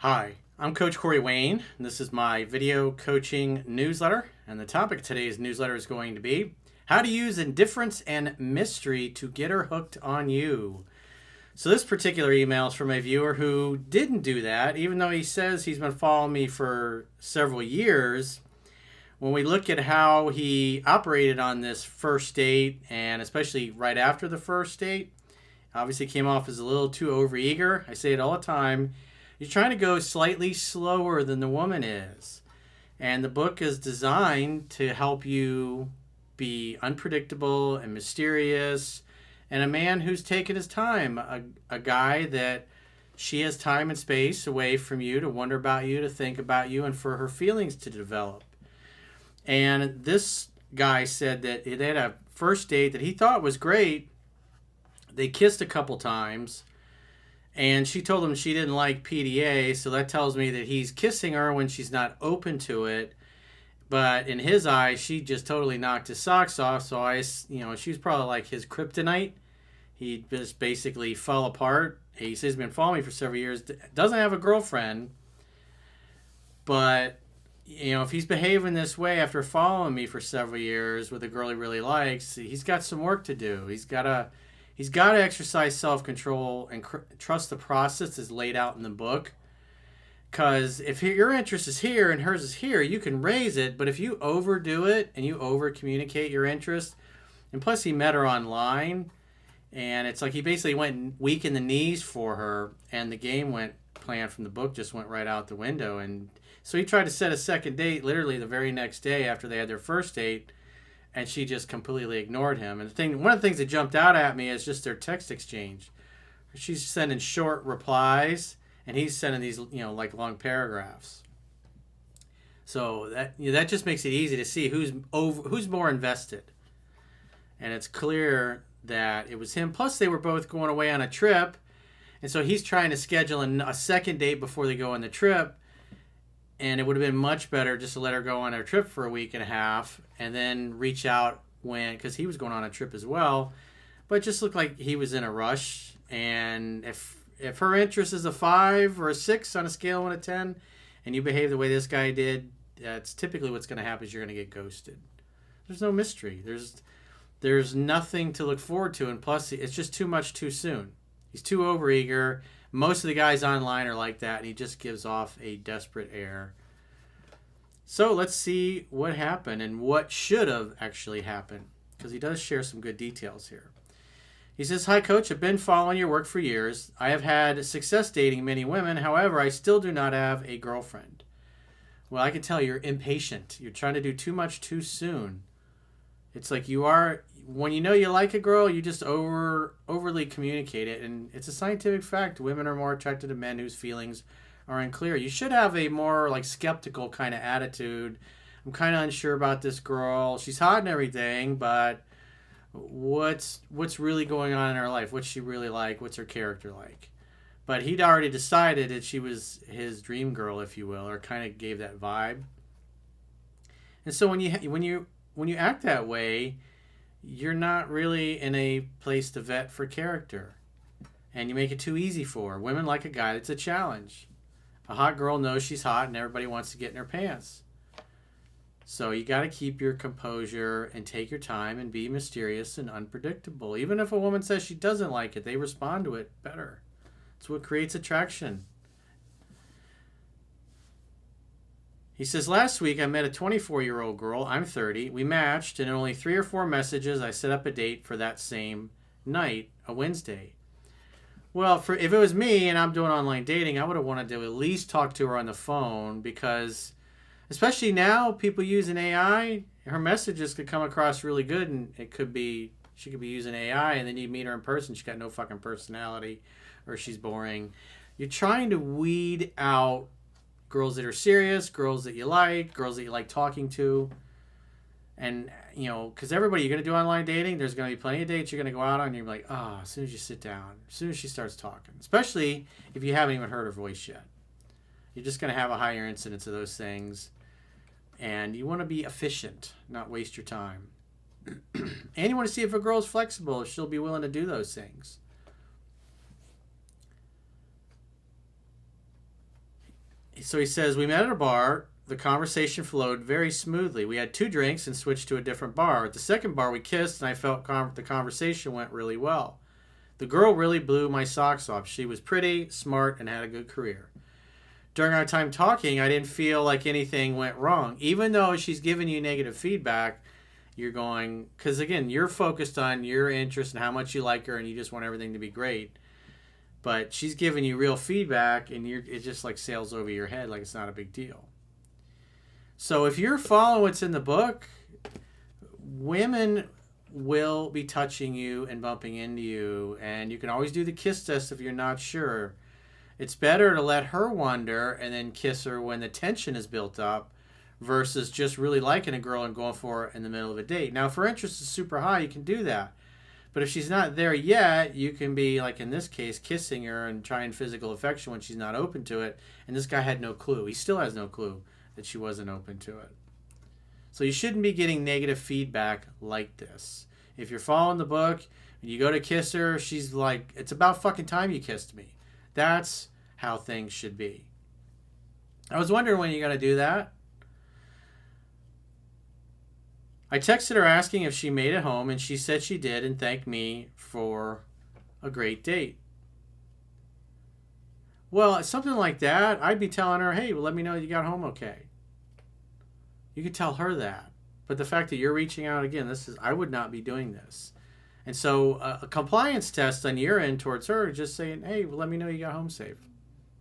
Hi, I'm Coach Corey Wayne, and this is my video coaching newsletter. And the topic of today's newsletter is going to be how to use indifference and mystery to get her hooked on you. So, this particular email is from a viewer who didn't do that, even though he says he's been following me for several years. When we look at how he operated on this first date, and especially right after the first date, obviously came off as a little too overeager. I say it all the time. You're trying to go slightly slower than the woman is. And the book is designed to help you be unpredictable and mysterious, and a man who's taken his time, a guy that she has time and space away from you to wonder about you, to think about you, and for her feelings to develop. And this guy said that they had a first date that he thought was great. They kissed a couple times, and she told him she didn't like PDA, so that tells me that he's kissing her when she's not open to it. But in his eyes, she just totally knocked his socks off. So she was probably like his kryptonite. He just basically fell apart. He says he's been following me for several years, doesn't have a girlfriend, but if he's behaving this way after following me for several years with a girl he really likes, he's got some work to do. He's got to exercise self-control and trust the process as laid out in the book. Because if your interest is here and hers is here, you can raise it. But if you overdo it and you over-communicate your interest, and plus he met her online, and it's like he basically went weak in the knees for her, and the game plan from the book just went right out the window. And so he tried to set a second date literally the very next day after they had their first date, and she just completely ignored him. And one of the things that jumped out at me is just their text exchange. She's sending short replies, and he's sending these, like long paragraphs. So that just makes it easy to see who's more invested. And it's clear that it was him. Plus, they were both going away on a trip, and so he's trying to schedule a second date before they go on the trip. And it would have been much better just to let her go on her trip for a week and a half and then reach out because he was going on a trip as well. But it just looked like he was in a rush. And if her interest is a 5 or a 6 on a scale of 1 to 10, and you behave the way this guy did, that's typically what's going to happen is you're going to get ghosted. There's no mystery. There's nothing to look forward to. And plus, it's just too much too soon. He's too overeager. Most of the guys online are like that, and he just gives off a desperate air. So let's see what happened and what should have actually happened, because he does share some good details here. He says, "Hi, Coach. I've been following your work for years. I have had success dating many women. However, I still do not have a girlfriend." Well, I can tell you're impatient. You're trying to do too much too soon. It's like when you know you like a girl, you just overly communicate it. And it's a scientific fact. Women are more attracted to men whose feelings are unclear. You should have a more skeptical kind of attitude. I'm kind of unsure about this girl. She's hot and everything, but what's really going on in her life? What's she really like? What's her character like? But he'd already decided that she was his dream girl, if you will, or kind of gave that vibe. And so when you act that way, you're not really in a place to vet for character. And you make it too easy for her. Women like a guy that's a challenge. A hot girl knows she's hot and everybody wants to get in her pants. So you got to keep your composure and take your time and be mysterious and unpredictable. Even if a woman says she doesn't like it, they respond to it better. It's what creates attraction. He says, "Last week I met a 24-year-old girl. I'm 30. We matched, and in only 3 or 4 messages, I set up a date for that same night, a Wednesday." Well, if it was me and I'm doing online dating, I would have wanted to at least talk to her on the phone, because especially now, people using AI, her messages could come across really good, and she could be using AI, and then you meet her in person, she's got no fucking personality, or she's boring. You're trying to weed out girls that are serious, girls that you like talking to. And, because everybody, you're going to do online dating, there's going to be plenty of dates you're going to go out on, and you're like, as soon as you sit down, as soon as she starts talking, especially if you haven't even heard her voice yet. You're just going to have a higher incidence of those things. And you want to be efficient, not waste your time. And you want to see if a girl's flexible, if she'll be willing to do those things. So he says, we met at a bar. The conversation flowed very smoothly. We had 2 drinks and switched to a different bar. At the second bar, we kissed, and I felt the conversation went really well. The girl really blew my socks off. She was pretty, smart, and had a good career. During our time talking, I didn't feel like anything went wrong. Even though she's giving you negative feedback, you're going, because again, you're focused on your interest and how much you like her, and you just want everything to be great. But she's giving you real feedback, and it just like sails over your head like it's not a big deal. So if you're following what's in the book, women will be touching you and bumping into you, and you can always do the kiss test if you're not sure. It's better to let her wonder and then kiss her when the tension is built up versus just really liking a girl and going for it in the middle of a date. Now, if her interest is super high, you can do that. But if she's not there yet, you can be, like in this case, kissing her and trying physical affection when she's not open to it. And this guy had no clue. He still has no clue that she wasn't open to it. So you shouldn't be getting negative feedback like this. If you're following the book and you go to kiss her, she's like, it's about fucking time you kissed me. That's how things should be. I was wondering when you're going to do that. I texted her asking if she made it home, and she said she did and thanked me for a great date. Well, something like that, I'd be telling her, hey, well, let me know you got home okay. You could tell her that. But the fact that you're reaching out again, I would not be doing this. And so a compliance test on your end towards her, just saying, hey, well, let me know you got home safe.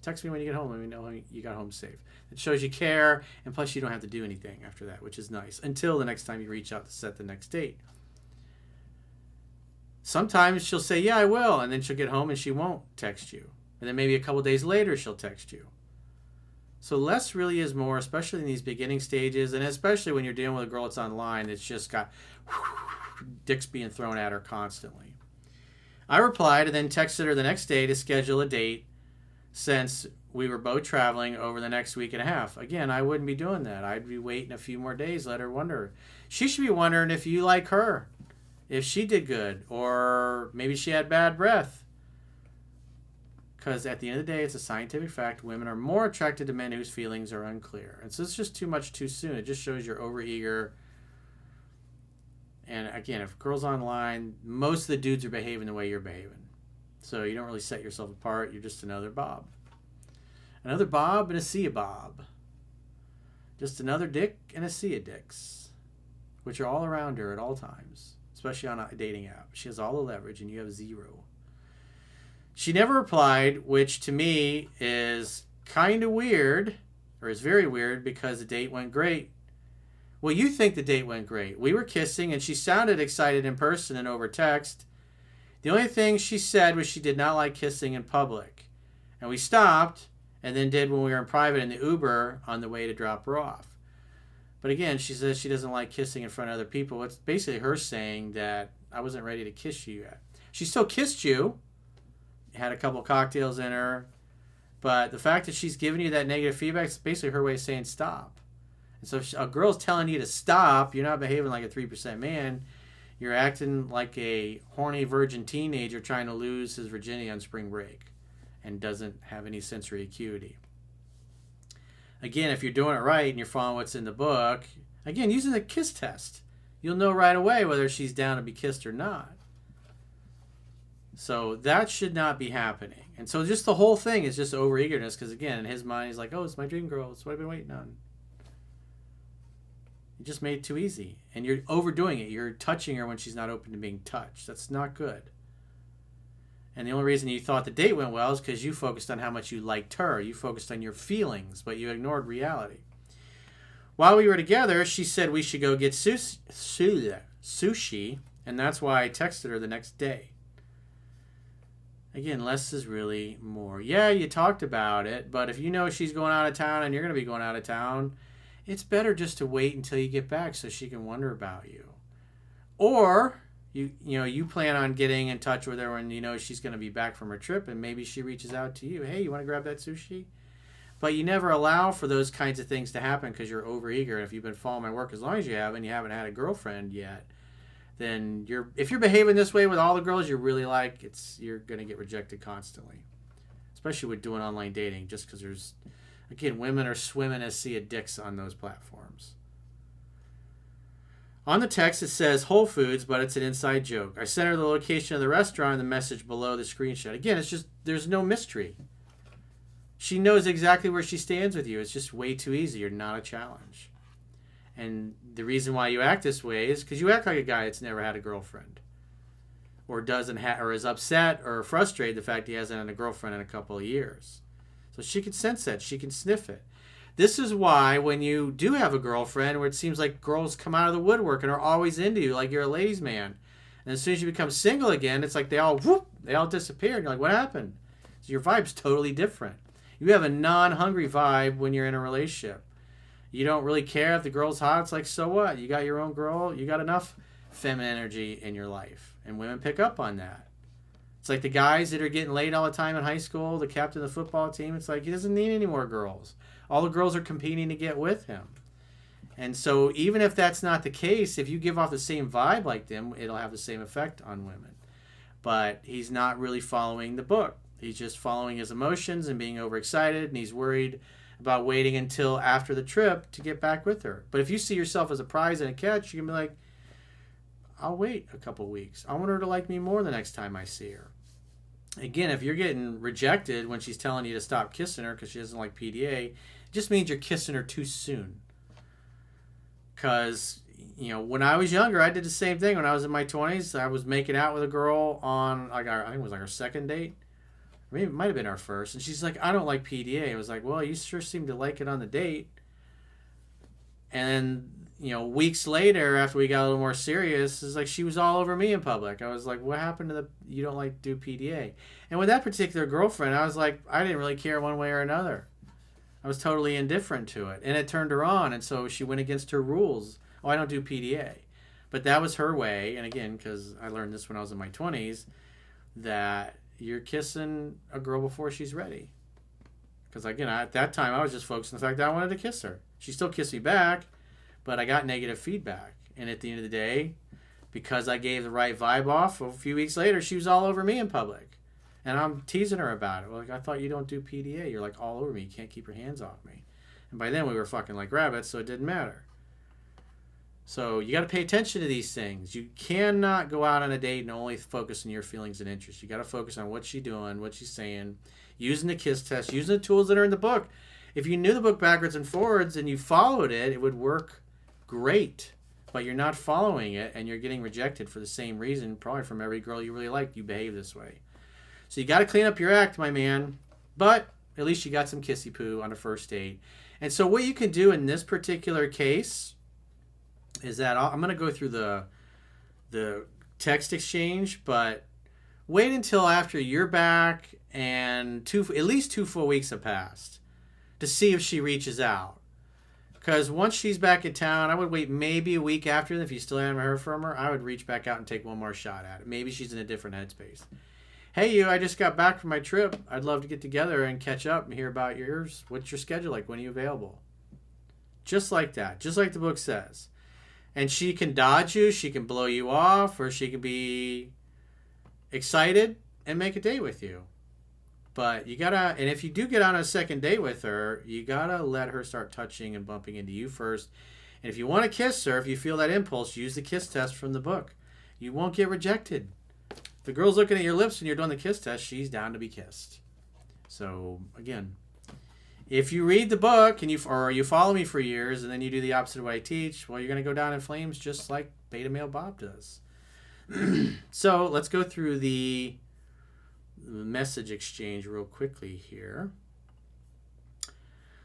Text me when you get home. Let me know you got home safe. It shows you care, and plus you don't have to do anything after that, which is nice, until the next time you reach out to set the next date. Sometimes she'll say, yeah, I will, and then she'll get home and she won't text you. And then maybe a couple days later she'll text you. So less really is more, especially in these beginning stages, and especially when you're dealing with a girl that's online that's just got dicks being thrown at her constantly. I replied and then texted her the next day to schedule a date since we were both traveling over the next week and a half. Again, I wouldn't be doing that. I'd be waiting a few more days, let her wonder. She should be wondering if you like her, if she did good, or maybe she had bad breath. Because at the end of the day, it's a scientific fact, women are more attracted to men whose feelings are unclear. And so it's just too much too soon. It just shows you're overeager. And again, if a girl's online, most of the dudes are behaving the way you're behaving. So you don't really set yourself apart. You're just another Bob. Another Bob and a sea of Bob. Just another Dick and a sea of Dicks, which are all around her at all times, especially on a dating app. She has all the leverage and you have zero. She never replied, which to me is kind of weird, or is very weird, because the date went great. Well, you think the date went great. We were kissing and she sounded excited in person and over text. The only thing she said was she did not like kissing in public. And we stopped and then did when we were in private in the Uber on the way to drop her off. But again, she says she doesn't like kissing in front of other people. It's basically her saying that I wasn't ready to kiss you yet. She still kissed you, had a couple cocktails in her, but the fact that she's giving you that negative feedback is basically her way of saying stop. And so if a girl's telling you to stop, you're not behaving like a 3% man. You're acting like a horny virgin teenager trying to lose his virginity on spring break and doesn't have any sensory acuity. Again, if you're doing it right and you're following what's in the book, again, using the kiss test, you'll know right away whether she's down to be kissed or not. So that should not be happening. And so just the whole thing is just overeagerness, because again, in his mind, he's like, oh, it's my dream girl. It's what I've been waiting on. You just made it too easy. And you're overdoing it. You're touching her when she's not open to being touched. That's not good. And the only reason you thought the date went well is because you focused on how much you liked her. You focused on your feelings, but you ignored reality. While we were together, she said we should go get sushi, and that's why I texted her the next day. Again, less is really more. Yeah, you talked about it, but if you know she's going out of town and you're going to be going out of town, it's better just to wait until you get back so she can wonder about you. Or you plan on getting in touch with her when you know she's going to be back from her trip, and maybe she reaches out to you. Hey, you want to grab that sushi? But you never allow for those kinds of things to happen because you're overeager. And if you've been following my work as long as you have and you haven't had a girlfriend yet, then if you're behaving this way with all the girls you really like, you're going to get rejected constantly, especially with doing online dating, just because there's Again, women are swimming as sea of dicks on those platforms. On the text, it says Whole Foods, but it's an inside joke. I sent her the location of the restaurant and the message below the screenshot. Again, it's just, there's no mystery. She knows exactly where she stands with you. It's just way too easy. You're not a challenge. And the reason why you act this way is because you act like a guy that's never had a girlfriend. Or doesn't have, or is upset or frustrated the fact he hasn't had a girlfriend in a couple of years. So she can sense that. She can sniff it. This is why when you do have a girlfriend where it seems like girls come out of the woodwork and are always into you like you're a ladies' man. And as soon as you become single again, it's like they all disappear. And you're like, what happened? So your vibe's totally different. You have a non-hungry vibe when you're in a relationship. You don't really care if the girl's hot. It's like, so what? You got your own girl. You got enough feminine energy in your life. And women pick up on that. It's like the guys that are getting laid all the time in high school, the captain of the football team. It's like he doesn't need any more girls. All the girls are competing to get with him. And so even if that's not the case, if you give off the same vibe like them, it'll have the same effect on women. But he's not really following the book. He's just following his emotions and being overexcited, and he's worried about waiting until after the trip to get back with her. But if you see yourself as a prize and a catch, you can be like, I'll wait a couple weeks. I want her to like me more the next time I see her. Again, if you're getting rejected when she's telling you to stop kissing her because she doesn't like PDA, it just means you're kissing her too soon. Because, when I was younger, I did the same thing. When I was in my 20s, I was making out with a girl on, I think it was like our second date. Maybe it might have been our first. And she's like, I don't like PDA. I was like, well, you sure seem to like it on the date. And then, weeks later, after we got a little more serious, it's like she was all over me in public. I was like, what happened to you don't like to do PDA? And with that particular girlfriend, I was like, I didn't really care one way or another. I was totally indifferent to it. And it turned her on. And so she went against her rules. Oh, I don't do PDA. But that was her way. And again, because I learned this when I was in my 20s, that you're kissing a girl before she's ready. Because again, at that time, I was just focused on the fact that I wanted to kiss her. She still kissed me back, but I got negative feedback. And at the end of the day, because I gave the right vibe off, a few weeks later, she was all over me in public. And I'm teasing her about it. Like, I thought you don't do PDA. You're like all over me. You can't keep your hands off me. And by then we were fucking like rabbits, so it didn't matter. So you got to pay attention to these things. You cannot go out on a date and only focus on your feelings and interests. You got to focus on what she's doing, what she's saying, using the KISS test, using the tools that are in the book. If you knew the book backwards and forwards and you followed it, it would work great. But you're not following it and you're getting rejected for the same reason, probably from every girl you really like. You behave this way. So you got to clean up your act, my man. But at least you got some kissy poo on a first date. And so what you can do in this particular case is that I'm going to go through the text exchange, but wait until after you're back and at least 2 full weeks have passed to see if she reaches out. Because once she's back in town, I would wait maybe a week after. If you still haven't heard from her, I would reach back out and take one more shot at it. Maybe she's in a different headspace. Hey, I just got back from my trip. I'd love to get together and catch up and hear about yours. What's your schedule like? When are you available? Just like that. Just like the book says. And she can dodge you. She can blow you off. Or she can be excited and make a date with you. But you gotta, and if you do get on a second date with her, you gotta let her start touching and bumping into you first. And if you want to kiss her, if you feel that impulse, use the KISS test from the book. You won't get rejected. If the girl's looking at your lips when you're doing the KISS test, she's down to be kissed. So again, if you read the book and you follow me for years and then you do the opposite of what I teach, well, you're gonna go down in flames just like Beta Male Bob does. So let's go through the message exchange real quickly here.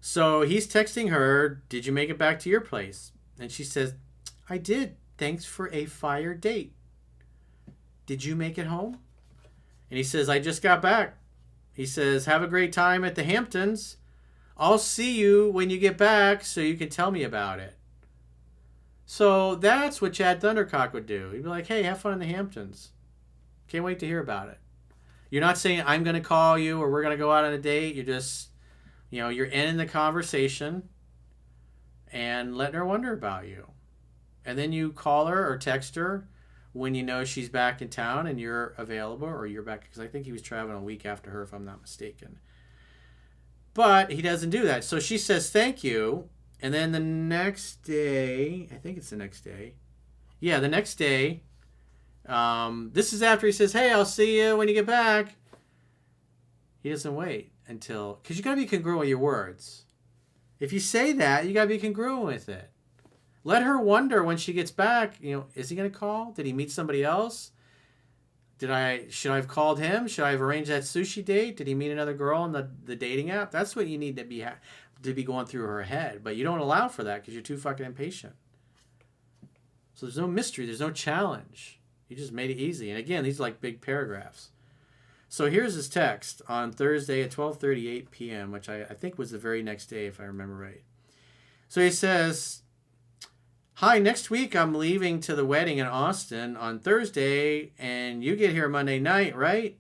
So he's texting her, did you make it back to your place? And she says, I did. Thanks for a fire date. Did you make it home? And he says, I just got back. He says, have a great time at the Hamptons. I'll see you when you get back so you can tell me about it. So that's what Chad Thundercock would do. He'd be like, hey, have fun in the Hamptons. Can't wait to hear about it. You're not saying I'm going to call you or we're going to go out on a date. You're just, you're ending the conversation and letting her wonder about you. And then you call her or text her when you know she's back in town and you're available or you're back. Because I think he was traveling a week after her, if I'm not mistaken. But he doesn't do that. So she says thank you. And then the next day, I think it's the next day. Yeah, the next day. This is after he says, hey, I'll see you when you get back. He doesn't wait until... Because you got to be congruent with your words. If you say that, you got to be congruent with it. Let her wonder when she gets back, is he going to call? Did he meet somebody else? Should I have called him? Should I have arranged that sushi date? Did he meet another girl on the dating app? That's what you need to be going through her head. But you don't allow for that because you're too fucking impatient. So there's no mystery. There's no challenge. You just made it easy. And again, these are like big paragraphs. So here's his text on Thursday at 12:38 p.m., which I think was the very next day, if I remember right. So he says, hi, next week I'm leaving to the wedding in Austin on Thursday, and you get here Monday night, right?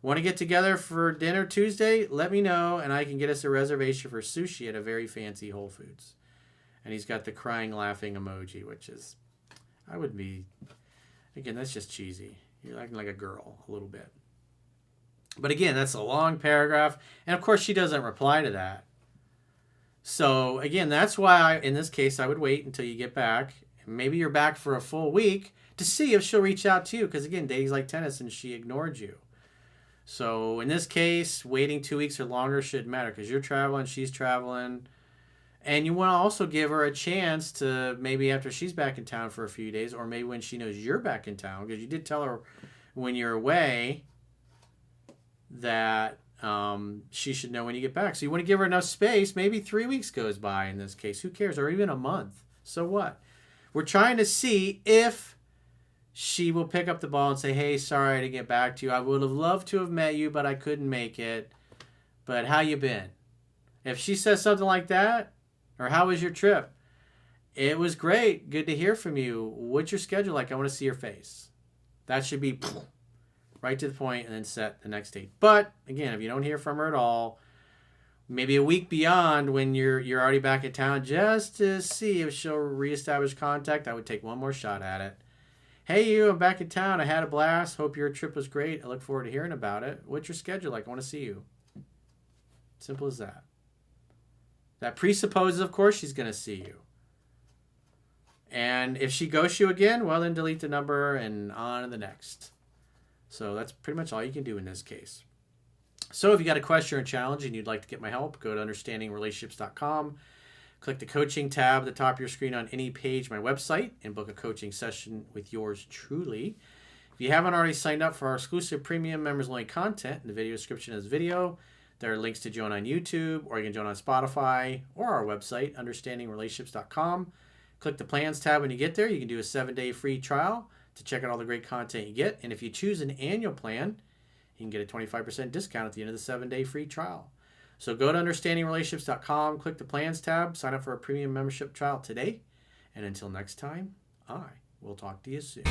Want to get together for dinner Tuesday? Let me know, and I can get us a reservation for sushi at a very fancy Whole Foods. And he's got the crying, laughing emoji, which is, I would be, again, that's just cheesy. You're acting like a girl a little bit. But again, that's a long paragraph. And of course, she doesn't reply to that. So again, that's why in this case, I would wait until you get back. Maybe you're back for a full week to see if she'll reach out to you. Because again, dating's like tennis and she ignored you. So in this case, waiting 2 weeks or longer shouldn't matter because you're traveling, she's traveling. And you want to also give her a chance to maybe after she's back in town for a few days, or maybe when she knows you're back in town, because you did tell her when you're away that she should know when you get back. So you want to give her enough space. Maybe 3 weeks goes by in this case. Who cares? Or even a month. So what? We're trying to see if she will pick up the ball and say, hey, sorry to get back to you. I would have loved to have met you, but I couldn't make it. But how you been? If she says something like that, or how was your trip? It was great. Good to hear from you. What's your schedule like? I want to see your face. That should be right to the point and then set the next date. But again, if you don't hear from her at all, maybe a week beyond when you're already back in town, just to see if she'll reestablish contact, I would take one more shot at it. Hey, you, I'm back in town. I had a blast. Hope your trip was great. I look forward to hearing about it. What's your schedule like? I want to see you. Simple as that. That presupposes, of course, she's going to see you. And if she ghosts you again, well, then delete the number and on to the next. So that's pretty much all you can do in this case. So if you got a question or challenge and you'd like to get my help, go to understandingrelationships.com. Click the coaching tab at the top of your screen on any page, my website, and book a coaching session with yours truly. If you haven't already signed up for our exclusive premium members-only content, in the video description is video. There are links to join on YouTube, or you can join on Spotify, or our website, understandingrelationships.com. Click the plans tab when you get there. You can do a 7-day free trial to check out all the great content you get. And if you choose an annual plan, you can get a 25% discount at the end of the 7-day free trial. So go to understandingrelationships.com, click the plans tab, sign up for a premium membership trial today. And until next time, I will talk to you soon.